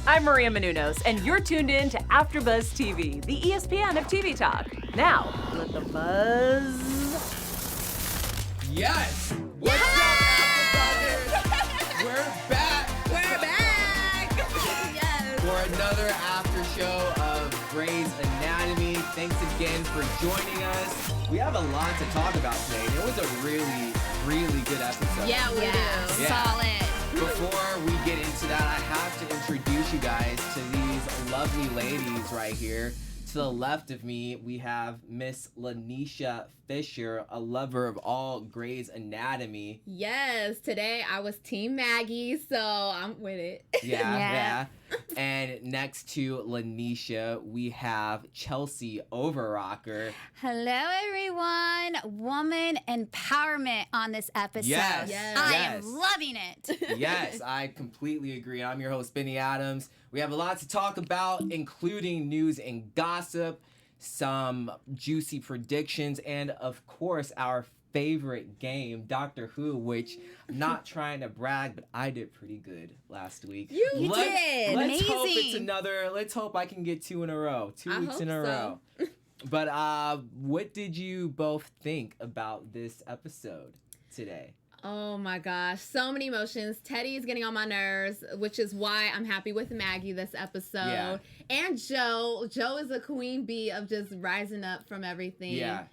I'm Maria Menounos, and you're tuned in to AfterBuzz TV, the ESPN of TV talk. Now, let the buzz... Yes! What's up, AfterBuzzers? We're back! We're back! Yes! For another after show of Grey's Anatomy. Thanks again for joining us. We have a lot to talk about today. It was a really, really good episode. Yeah, we do. Yeah. Solid. Before we get into that, I have to introduce you guys to these lovely ladies right here. To the left of me, we have Miss Lanisha Fisher, a lover of all Grey's Anatomy. Yes, today I was Team Maggie, so I'm with it. Yeah. And next to Lanisha, we have Chelsea Overrocker. Hello, everyone. Woman empowerment on this episode. Yes. I am loving it. Yes, I completely agree. I'm your host, Benny Adams. We have a lot to talk about, including news and gossip, some juicy predictions, and of course, our favorite game, Doctor Who, which I'm not trying to brag, but I did pretty good last week. You did. Let's hope it's Amazing. let's hope I can get 2 in a row. 2 weeks in a row. But what did you both think about this episode today? Oh my gosh, so many emotions. Teddy is getting on my nerves, which is why I'm happy with Maggie this episode. Yeah. And Joe. Joe is a queen bee of just rising up from everything. Yeah.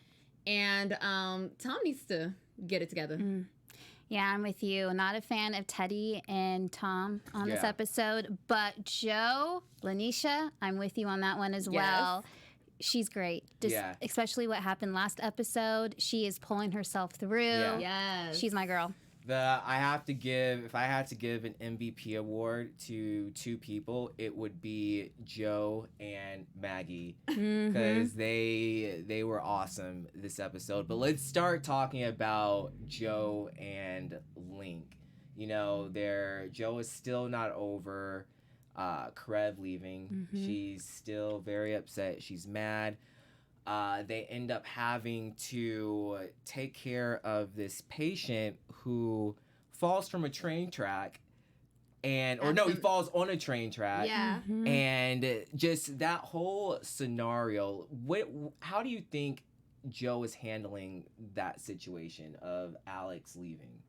And Tom needs to get it together. Yeah, I'm with you. Not a fan of Teddy and Tom on this Yeah. episode, but Joe, Lanisha, I'm with you on that one as well. She's great. Especially what happened last episode. She is pulling herself through. Yeah. Yes. She's my girl. If I had to give an MVP award to 2 people, it would be Joe and Maggie, because they were awesome this episode. But let's start talking about Joe and Link. You know, Joe is still not over Karev leaving. She's still very upset. She's mad. They end up having to take care of this patient who falls from a train track, he falls on a train track. Yeah. And just that whole scenario. How do you think Joe is handling that situation of Alex leaving?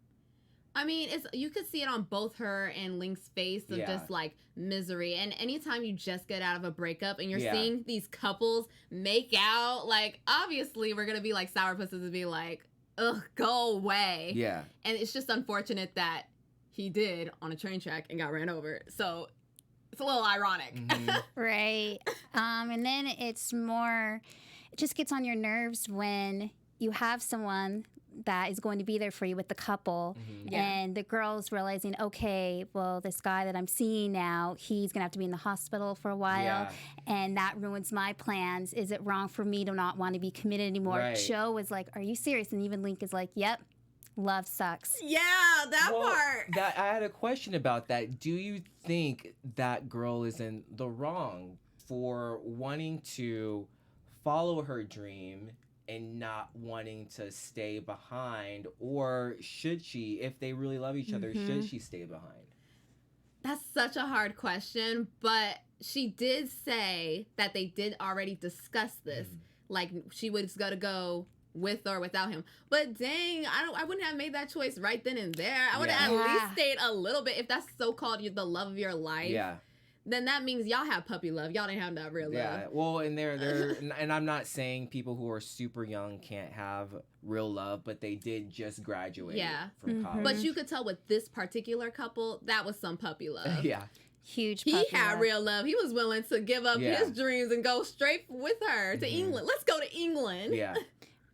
I mean, you could see it on both her and Link's face of just like misery. And anytime you just get out of a breakup and you're seeing these couples make out, like obviously we're gonna be like sourpusses and be like, ugh, go away. Yeah. And it's just unfortunate that he did on a train track and got ran over. So it's a little ironic. Right. And then it just gets on your nerves when you have someone that is going to be there for you with the couple, and the girl's realizing, okay, well, this guy that I'm seeing now, he's gonna have to be in the hospital for a while, and that ruins my plans. Is it wrong for me to not want to be committed anymore? Right. Joe was like, are you serious? And even Link is like, yep, love sucks. Yeah, that part. I had a question about that. Do you think that girl is in the wrong for wanting to follow her dream and not wanting to stay behind? Or should she, if they really love each other, should she stay behind? That's such a hard question, but she did say that they did already discuss this. Like, she was going to go with or without him. But dang, I wouldn't have made that choice right then and there. I would have at least stayed a little bit. If that's so-called the love of your life. Yeah. Then that means y'all have puppy love. Y'all didn't have that real love. Yeah, well, and and I'm not saying people who are super young can't have real love, but they did just graduate from college. But you could tell with this particular couple, that was some puppy love. Huge puppy puppy had love. real love. He was willing to give up his dreams and go straight with her to England. Let's go to England. Yeah.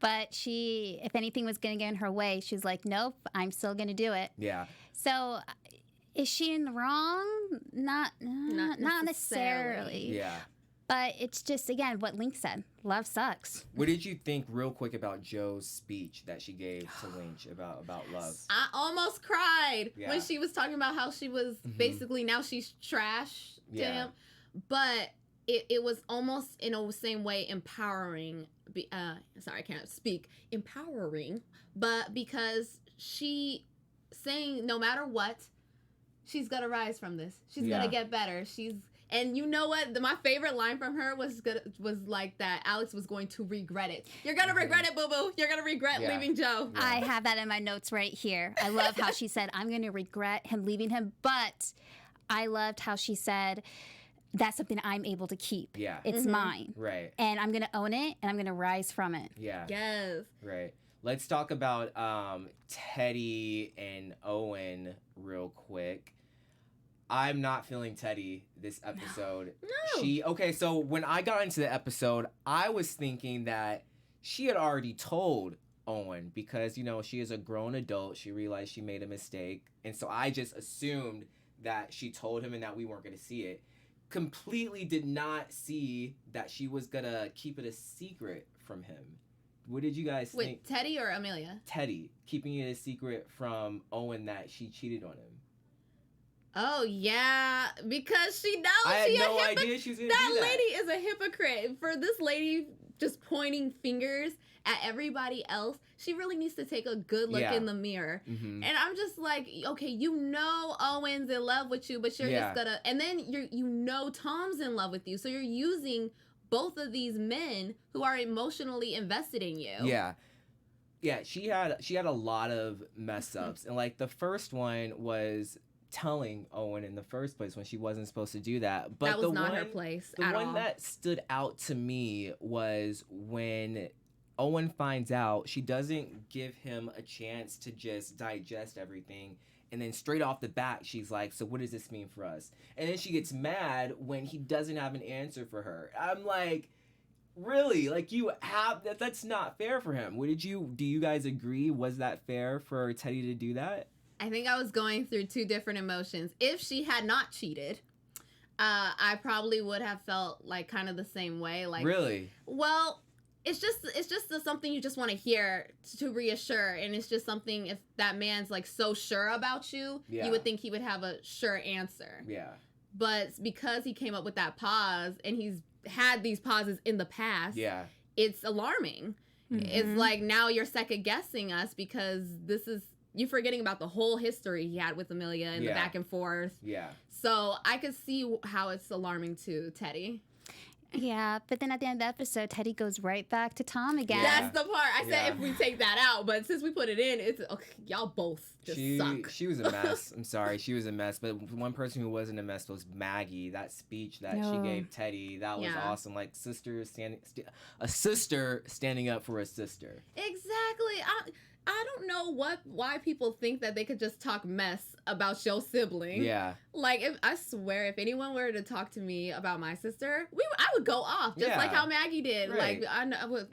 But she, if anything was going to get in her way, she's like, nope, I'm still going to do it. Yeah. So is she in the wrong? Not necessarily. Yeah. But it's just, again, what Link said. Love sucks. What did you think, real quick, about Joe's speech that she gave to Lynch about love? I almost cried when she was talking about how she was basically, now she's trash to him. But it was almost in a same way empowering. Sorry, I can't speak. Empowering. But because she saying no matter what, she's gonna rise from this. She's gonna get better. And you know what? My favorite line from her was like that Alex was going to regret it. You're gonna regret it, boo boo. You're gonna regret leaving Joe. Yeah. I have that in my notes right here. I love how she said, I'm gonna regret him leaving him, but I loved how she said, that's something I'm able to keep. Yeah. It's mine. Right. And I'm gonna own it and I'm gonna rise from it. Yeah. Yes. Right. Let's talk about Teddy and Owen real quick. I'm not feeling Teddy this episode. No. So when I got into the episode, I was thinking that she had already told Owen because, you know, she is a grown adult. She realized she made a mistake. And so I just assumed that she told him and that we weren't going to see it. Completely did not see that she was going to keep it a secret from him. What did you guys think? Wait, Teddy or Amelia? Teddy, keeping it a secret from Owen that she cheated on him. Oh, yeah, because she knows I had no idea she was going to do that. That lady is a hypocrite. For this lady just pointing fingers at everybody else, she really needs to take a good look in the mirror. Mm-hmm. And I'm just like, okay, you know Owen's in love with you, but you're just gonna, and then you know Tom's in love with you, so you're using both of these men who are emotionally invested in you. Yeah. Yeah, she had a lot of mess ups. And like the first one was telling Owen in the first place when she wasn't supposed to do that. But that was not her place at all. The one that stood out to me was when Owen finds out, she doesn't give him a chance to just digest everything. And then straight off the bat, she's like, so what does this mean for us? And then she gets mad when he doesn't have an answer for her. I'm like, really? Like, that's not fair for him. Do you guys agree? Was that fair for Teddy to do that? I think I was going through two different emotions. If she had not cheated, I probably would have felt like kind of the same way. Like, really? Well, it's just something you just want to hear to reassure, and it's just something, if that man's like so sure about you, you would think he would have a sure answer. Yeah. But because he came up with that pause, and he's had these pauses in the past, it's alarming. Mm-hmm. It's like, now you're second guessing us because you're forgetting about the whole history he had with Amelia and the back and forth. Yeah. So I could see how it's alarming to Teddy. Yeah, but then at the end of the episode, Teddy goes right back to Tom again. That's the part. I said if we take that out, but since we put it in, it's okay, y'all both just suck. She was a mess. I'm sorry, she was a mess. But one person who wasn't a mess was Maggie. That speech that she gave Teddy, that was awesome. Like a sister standing up for a sister. Exactly. I don't know why people think that they could just talk mess about your sibling. Yeah. Like, I swear, if anyone were to talk to me about my sister, I would go off, just like how Maggie did. Right. Like, I would,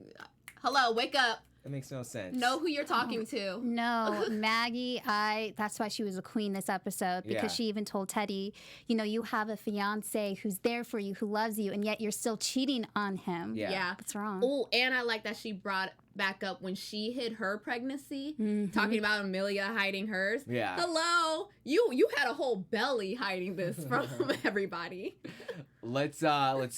hello, wake up. That makes no sense. Know who you're talking to. No, Maggie, that's why she was a queen this episode, because she even told Teddy, you know, you have a fiance who's there for you, who loves you, and yet you're still cheating on him. Yeah. That's wrong. Oh, and I like that she brought back up when she hid her pregnancy, talking about Amelia hiding hers. Yeah. Hello, you had a whole belly hiding this from everybody. Let's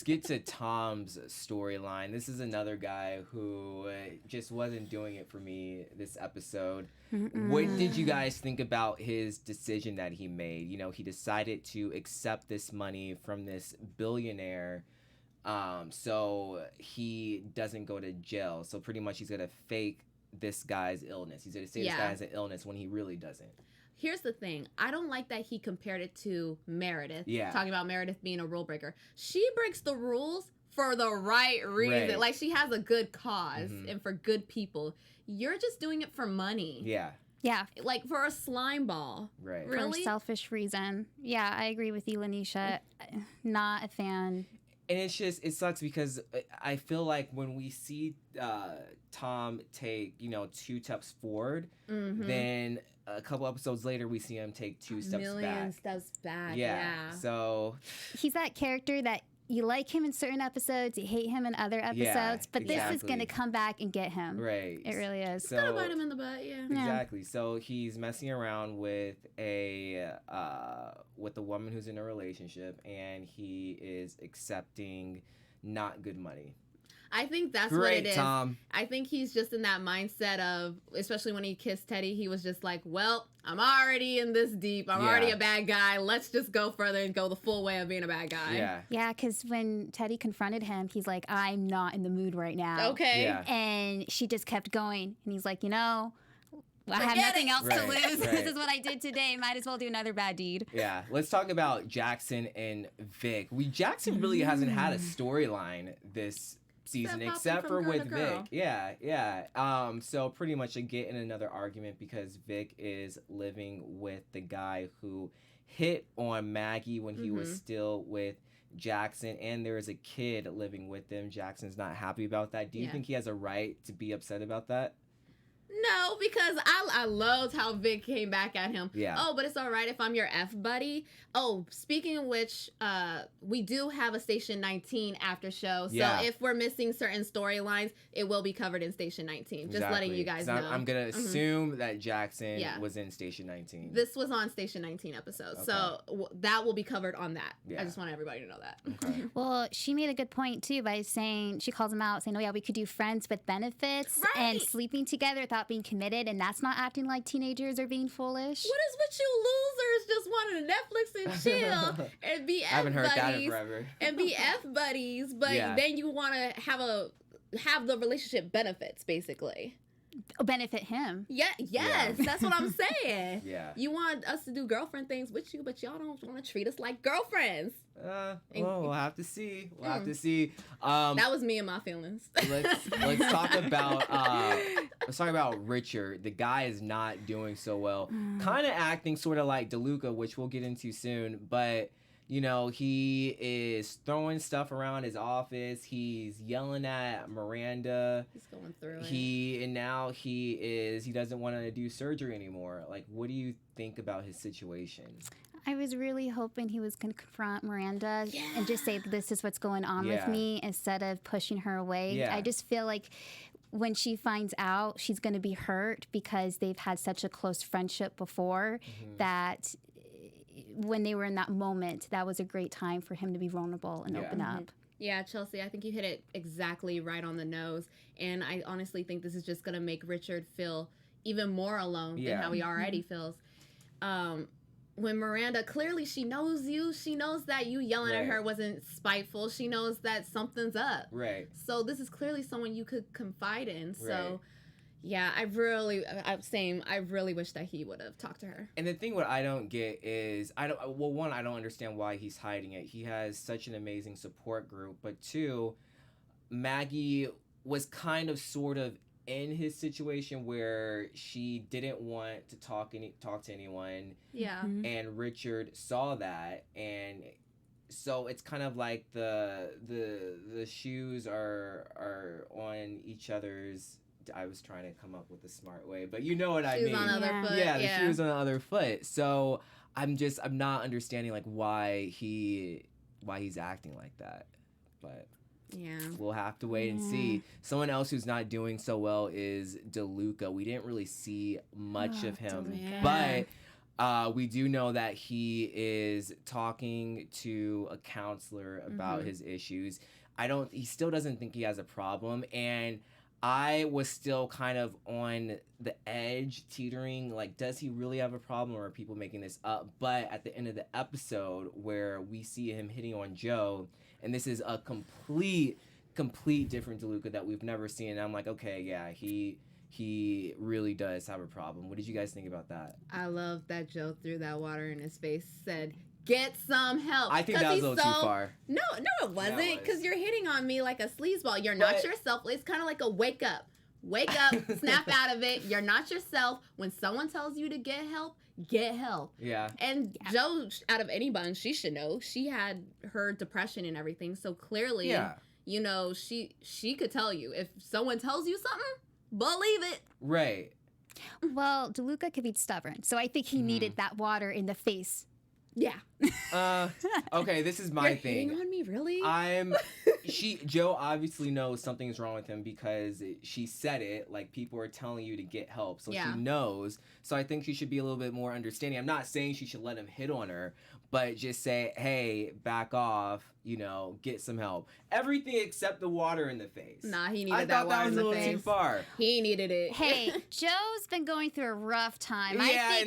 get to Tom's storyline. This is another guy who just wasn't doing it for me this episode. What did you guys think about his decision that he made? You know, he decided to accept this money from this billionaire, so he doesn't go to jail. So pretty much he's gonna fake this guy's illness. He's gonna say this guy has an illness when he really doesn't. Here's the thing. I don't like that he compared it to Meredith. Yeah. Talking about Meredith being a rule breaker. She breaks the rules for the right reason. Right. Like, she has a good cause and for good people. You're just doing it for money. Yeah. Yeah. Like, for a slime ball. Right. Really? For a selfish reason. Yeah, I agree with you, Lanisha. Not a fan. And it sucks because I feel like when we see Tom take, 2 steps forward, then a couple episodes later we see him take 2 steps back. Million steps back, yeah. So he's that character that you like him in certain episodes, you hate him in other episodes, but this is going to come back and get him. Right. It really is. So, it's going to bite him in the butt, yeah. Exactly. So he's messing around with a woman who's in a relationship, and he is accepting not good money. I think that's Great, what it is. Tom. I think he's just in that mindset of, especially when he kissed Teddy, he was just like, well, I'm already in this deep. I'm already a bad guy. Let's just go further and go the full way of being a bad guy. Yeah. Yeah, because when Teddy confronted him, he's like, I'm not in the mood right now. Okay. Yeah. And she just kept going. And he's like, you know, I have Forget nothing it. else to Right, lose. right. This is what I did today. Might as well do another bad deed. Yeah, let's talk about Jackson and Vic. Jackson really hasn't had a storyline this season Except except hopping for from girl with to Vic. girl. Yeah. So pretty much they get in another argument because Vic is living with the guy who hit on Maggie when he was still with Jackson, and there is a kid living with them. Jackson's not happy about that. Do you think he has a right to be upset about that? No, because I loved how Vic came back at him. Yeah. Oh, but it's all right if I'm your F buddy. Oh, speaking of which, we do have a Station 19 after show. So if we're missing certain storylines, it will be covered in Station 19. Just letting you guys know. I'm going to assume that Jackson was in Station 19. This was on Station 19 episode. Okay. So that will be covered on that. Yeah. I just want everybody to know that. Okay. Well, she made a good point, too, by saying, she calls him out, saying, oh, yeah, we could do friends with benefits and sleeping together without being committed, and that's not acting like teenagers are being foolish. What is with you losers just wanting to Netflix and chill and be F I haven't heard buddies that in forever. and be F buddies, but then you want to have the relationship benefits, basically. Benefit him. Yes, that's what I'm saying. Yeah. You want us to do girlfriend things with you, but y'all don't want to treat us like girlfriends. Well, we'll have to see. We'll have to see. That was me and my feelings. Let's talk about Richard. The guy is not doing so well. Kind of acting sort of like DeLuca, which we'll get into soon. But he is throwing stuff around his office. He's yelling at Miranda. He's going through it. He doesn't want to do surgery anymore. Like, what do you think about his situation? I was really hoping he was going to confront Miranda and just say, this is what's going on with me, instead of pushing her away. Yeah. I just feel like when she finds out, she's going to be hurt because they've had such a close friendship before that when they were in that moment, that was a great time for him to be vulnerable and open up. Yeah, Chelsea, I think you hit it exactly right on the nose. And I honestly think this is just going to make Richard feel even more alone than how he already feels. When Miranda, clearly she knows you. She knows that you yelling at her wasn't spiteful. She knows that something's up. Right. So this is clearly someone you could confide in. So, yeah, I really wish that he would have talked to her. And the thing what I don't get is, I don't understand why he's hiding it. He has such an amazing support group. But two, Maggie was kind of sort of in his situation where she didn't want to talk to anyone. Yeah. And Richard saw that, and so it's kind of like the shoes are on each other's. I was trying to come up with a smart way, but you know what I mean. Shoes on the other foot. Yeah, the shoes on the other foot. So I'm not understanding like why he's acting like that, but. Yeah. We'll have to wait and see. Someone else who's not doing so well is DeLuca. We didn't really see much of him, but we do know that he is talking to a counselor about his issues. He still doesn't think he has a problem, and I was still kind of on the edge, teetering, like, does he really have a problem, or are people making this up? But at the end of the episode where we see him hitting on Joe, and this is a complete different DeLuca that we've never seen. And I'm like, okay, yeah, he really does have a problem. What did you guys think about that? I love that Joe threw that water in his face, said, get some help. I think that was a little too far. No, it wasn't, Yeah, it because was. you're hitting on me like a sleazeball. You're not yourself. It's kind of like a wake up. Wake up, snap out of it. You're not yourself. When someone tells you to get help, get help. Yeah. And Joe, out of anybody, she should know. She had her depression and everything. So clearly, she could tell you. If someone tells you something, believe it. Right. Well, DeLuca could be stubborn, so I think he needed that water in the face. Yeah. Okay, this is my You're thing. hitting on me, really? I'm Joe obviously knows something's wrong with him because she said it. Like, people are telling you to get help, so she knows. So I think she should be a little bit more understanding. I'm not saying she should let him hit on her, but just say, hey, back off, get some help. Everything except the water in the face. Nah, he needed that water in the face. I thought that was a little too far. He needed it. Hey, Joe's been going through a rough time. Yeah, I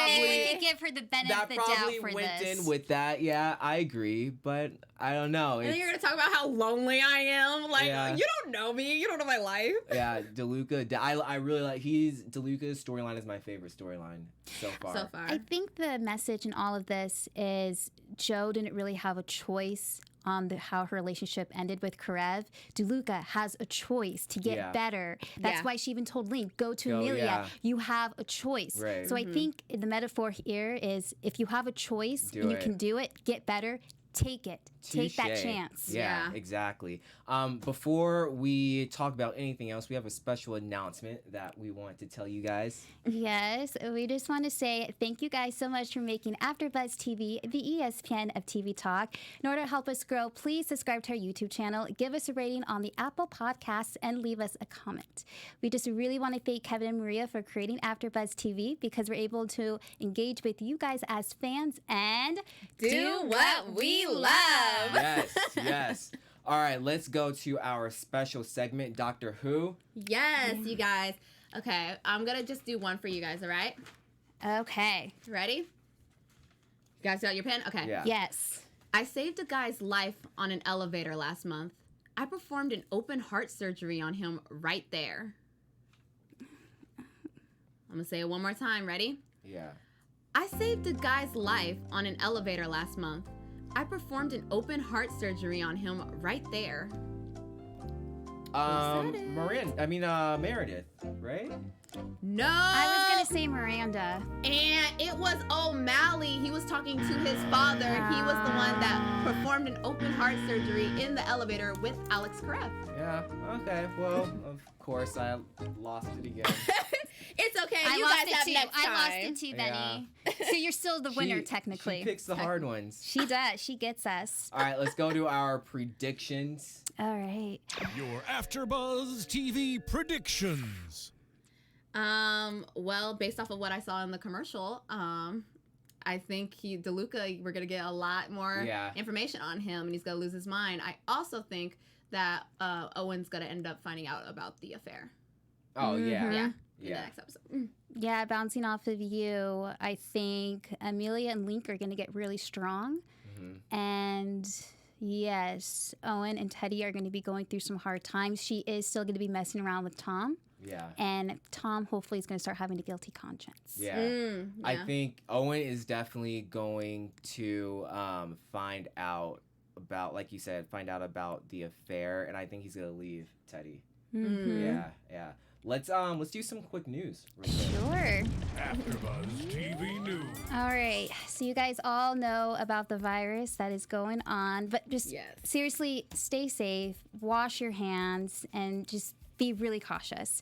think we could give her the benefit of the doubt for this. That probably went in with that. Yeah, I agree, but I don't know. And then you're going to talk about how lonely I am. Like, you don't know me. You don't know my life. Yeah, DeLuca. I really like, DeLuca's storyline is my favorite storyline so far. I think the message in all of this is Joe didn't really have a choice on how her relationship ended with Karev. DeLuca has a choice to get better. That's why she even told Link, go to Amelia. Yeah. You have a choice. Right. So I think the metaphor here is if you have a choice and you can do it, get better, take it. Take that chance. Yeah, exactly. Before we talk about anything else, we have a special announcement that we want to tell you guys. Yes, we just want to say thank you guys so much for making AfterBuzz TV the ESPN of TV talk. In order to help us grow, please subscribe to our YouTube channel, give us a rating on the Apple Podcasts, and leave us a comment. We just really want to thank Kevin and Maria for creating AfterBuzz TV because we're able to engage with you guys as fans and do what we love. Yes. All right, let's go to our special segment, Doctor Who. Yes, you guys. Okay, I'm going to just do one for you guys, all right? Okay. Ready? You guys got your pen? Okay. Yeah. Yes. I saved a guy's life on an elevator last month. I performed an open heart surgery on him right there. I'm going to say it one more time. Ready? Yeah. I saved a guy's life on an elevator last month. I performed an open heart surgery on him right there. Meredith, right? No. I was going to say Miranda. And it was O'Malley. He was talking to his father. He was the one that performed an open heart surgery in the elevator with Alex Karev. Yeah, okay. Well, of course, I lost it again. It's okay. You guys have next time. I lost it too, Benny. So you're still the winner, technically. She picks the hard ones. She does. She gets us. All right, let's go to our predictions. All right. Your AfterBuzz TV predictions. Well, based off of what I saw in the commercial, I think DeLuca, we're gonna get a lot more information on him, and he's gonna lose his mind. I also think that Owen's gonna end up finding out about the affair. Oh yeah. In the next episode. Yeah, bouncing off of you, I think Amelia and Link are going to get really strong. Mm-hmm. And yes, Owen and Teddy are going to be going through some hard times. She is still going to be messing around with Tom. Yeah. And Tom hopefully is going to start having a guilty conscience. Yeah. I think Owen is definitely going to find out about, like you said, about the affair, and I think he's going to leave Teddy. Mm-hmm. Yeah. Let's do some quick news. Sure. AfterBuzz TV News. All right. So you guys all know about the virus that is going on, but just seriously, stay safe, wash your hands, and just be really cautious.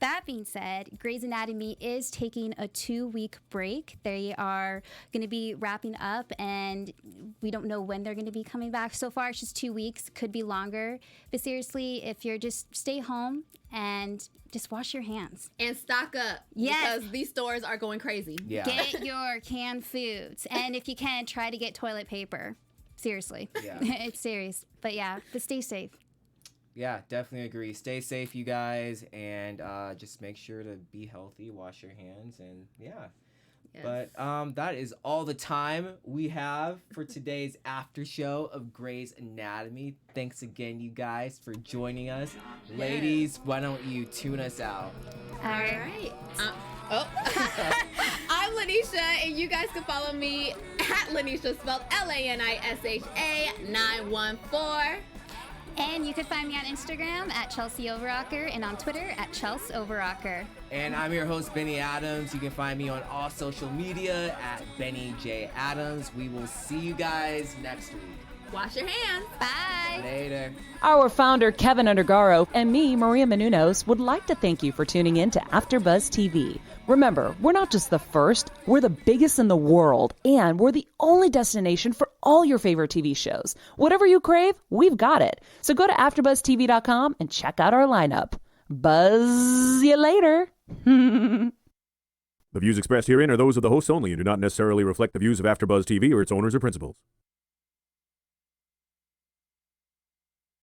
That being said, Grey's Anatomy is taking a 2-week break. They are going to be wrapping up, and we don't know when they're going to be coming back. So far, it's just 2 weeks. Could be longer. But seriously, if you're just stay home and just wash your hands. And stock up. Yes. Because these stores are going crazy. Yeah. Get your canned foods. And if you can, try to get toilet paper. Seriously. Yeah. It's serious. But stay safe. Yeah, definitely agree. Stay safe, you guys, and just make sure to be healthy, wash your hands, and Yes. But that is all the time we have for today's after show of Grey's Anatomy. Thanks again, you guys, for joining us. Yes. Ladies, why don't you tune us out? All right. I'm Lanisha, and you guys can follow me at Lanisha, spelled Lanisha 914. And you can find me on Instagram at Chelsea Overrocker and on Twitter at Chelsea Overrocker. And I'm your host, Benny Adams. You can find me on all social media at Benny J. Adams. We will see you guys next week. Wash your hands. Bye. Later. Our founder, Kevin Undergaro, and me, Maria Menounos, would like to thank you for tuning in to AfterBuzz TV. Remember, we're not just the first, we're the biggest in the world, and we're the only destination for all your favorite TV shows. Whatever you crave, we've got it. So go to AfterBuzzTV.com and check out our lineup. Buzz you later. The views expressed herein are those of the hosts only and do not necessarily reflect the views of AfterBuzz TV or its owners or principals.